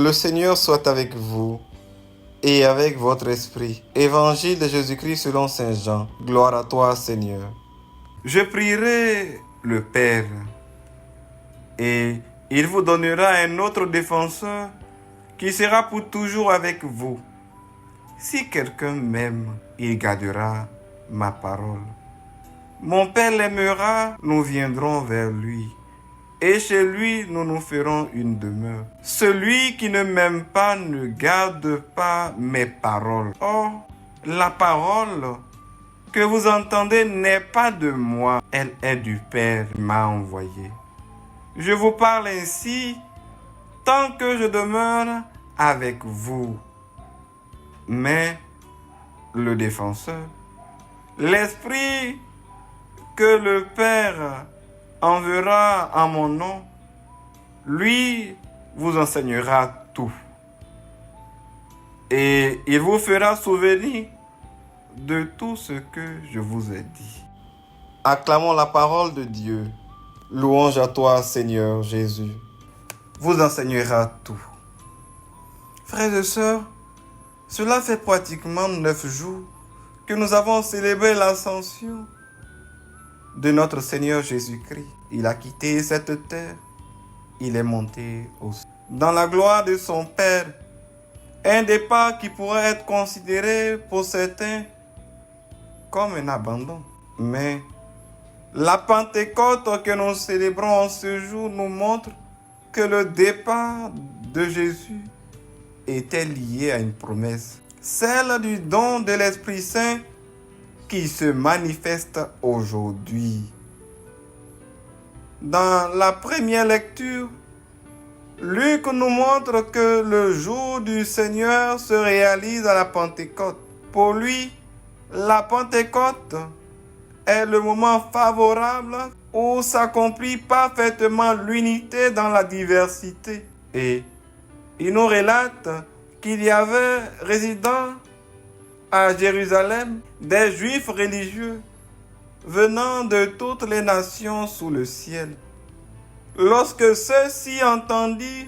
Le Seigneur soit avec vous et avec votre esprit. Évangile de Jésus-Christ selon Saint Jean. Gloire à toi, Seigneur. Je prierai le Père et il vous donnera un autre défenseur qui sera pour toujours avec vous. Si quelqu'un m'aime, il gardera ma parole. Mon Père l'aimera, nous viendrons vers lui. Et chez lui, nous nous ferons une demeure. Celui qui ne m'aime pas ne garde pas mes paroles. Or, la parole que vous entendez n'est pas de moi, elle est du Père qui m'a envoyé. Je vous parle ainsi tant que je demeure avec vous. Mais le défenseur, l'Esprit que le Père enverra en mon nom, lui vous enseignera tout. Et il vous fera souvenir de tout ce que je vous ai dit. Acclamons la parole de Dieu. Louange à toi, Seigneur Jésus. Vous enseignera tout. Frères et sœurs, cela fait pratiquement 9 jours que nous avons célébré l'ascension de notre Seigneur Jésus-Christ. Il a quitté cette terre, il est monté au ciel. Dans la gloire de son Père, un départ qui pourrait être considéré pour certains comme un abandon. Mais la Pentecôte que nous célébrons en ce jour nous montre que le départ de Jésus était lié à une promesse, celle du don de l'Esprit Saint qui se manifeste aujourd'hui. Dans la première lecture, Luc nous montre que le jour du Seigneur se réalise à la Pentecôte. Pour lui, la Pentecôte est le moment favorable où s'accomplit parfaitement l'unité dans la diversité. Et il nous relate qu'il y avait résidant à Jérusalem des Juifs religieux venant de toutes les nations sous le ciel. Lorsque ceux-ci entendirent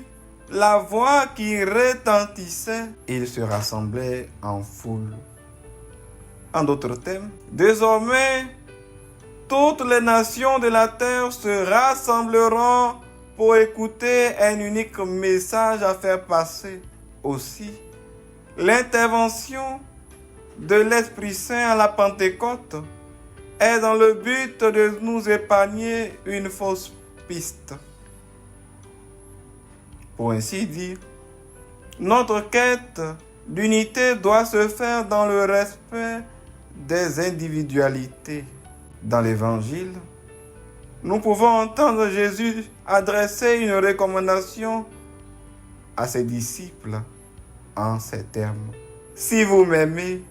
la voix qui retentissait, ils se rassemblaient en foule. En d'autres termes, désormais, toutes les nations de la terre se rassembleront pour écouter un unique message à faire passer. Aussi, l'intervention de l'Esprit Saint à la Pentecôte est dans le but de nous épargner une fausse piste. Pour ainsi dire, notre quête d'unité doit se faire dans le respect des individualités. Dans l'Évangile, nous pouvons entendre Jésus adresser une recommandation à ses disciples en ces termes. Si vous m'aimez,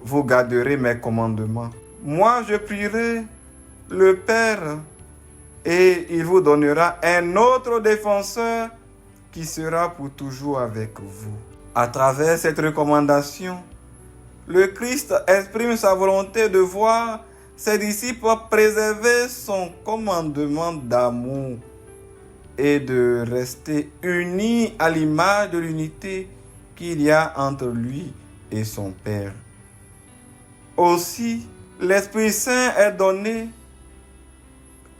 vous garderez mes commandements. Moi, je prierai le Père et il vous donnera un autre défenseur qui sera pour toujours avec vous. À travers cette recommandation, le Christ exprime sa volonté de voir ses disciples préserver son commandement d'amour et de rester unis à l'image de l'unité qu'il y a entre lui et son Père. Aussi, l'Esprit Saint est donné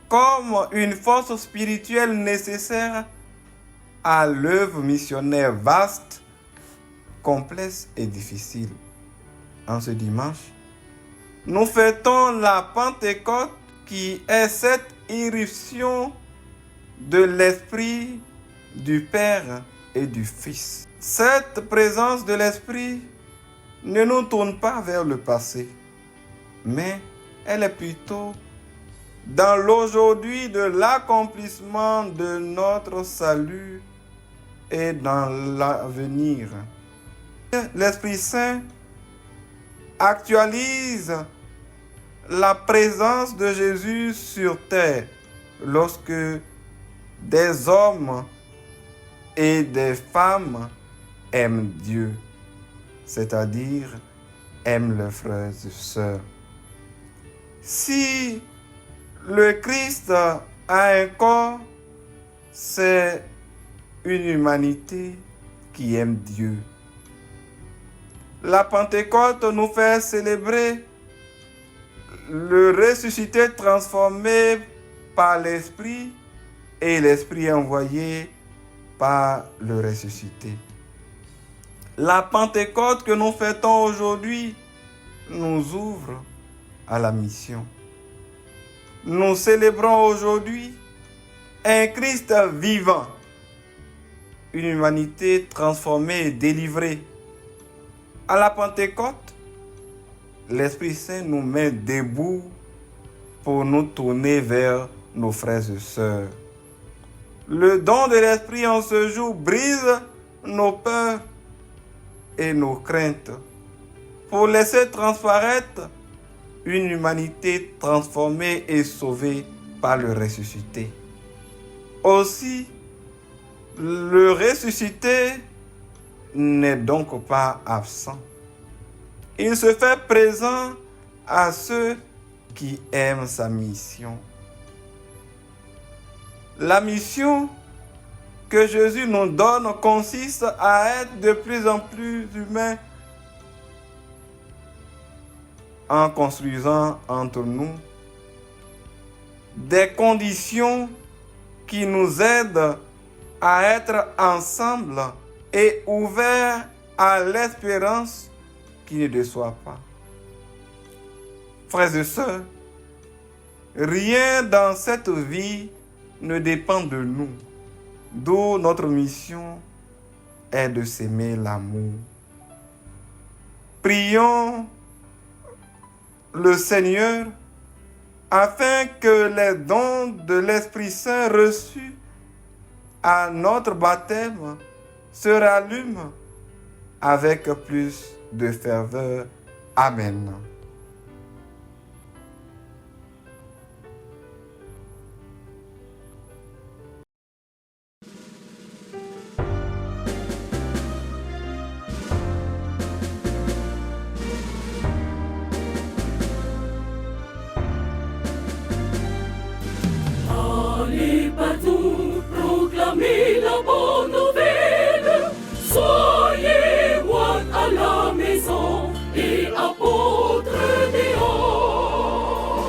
comme une force spirituelle nécessaire à l'œuvre missionnaire vaste, complexe et difficile. En ce dimanche, nous fêtons la Pentecôte qui est cette irruption de l'Esprit, du Père et du Fils. Cette présence de l'Esprit ne nous tourne pas vers le passé, mais elle est plutôt dans l'aujourd'hui de l'accomplissement de notre salut et dans l'avenir. L'Esprit Saint actualise la présence de Jésus sur terre lorsque des hommes et des femmes aiment Dieu, c'est-à-dire aiment leurs frères et sœurs. Si le Christ a un corps, c'est une humanité qui aiment Dieu. La Pentecôte nous fait célébrer le ressuscité transformé par l'Esprit et l'Esprit envoyé par le ressuscité. La Pentecôte que nous fêtons aujourd'hui nous ouvre à la mission. Nous célébrons aujourd'hui un Christ vivant, une humanité transformée et délivrée. À la Pentecôte, l'Esprit Saint nous met debout pour nous tourner vers nos frères et sœurs. Le don de l'Esprit en ce jour brise nos peurs et nos craintes pour laisser transparaître une humanité transformée et sauvée par le ressuscité. Aussi, le ressuscité n'est donc pas absent. Il se fait présent à ceux qui aiment sa mission. La mission que Jésus nous donne consiste à être de plus en plus humains en construisant entre nous des conditions qui nous aident à être ensemble et ouverts à l'espérance qui ne déçoit pas. Frères et sœurs, rien dans cette vie ne dépend de nous, d'où notre mission est de s'aimer l'amour. Prions le Seigneur afin que les dons de l'Esprit Saint reçus à notre baptême se rallument avec plus de ferveur. Amen. Allez partout, proclamez la bonne nouvelle. Soyez rois à la maison et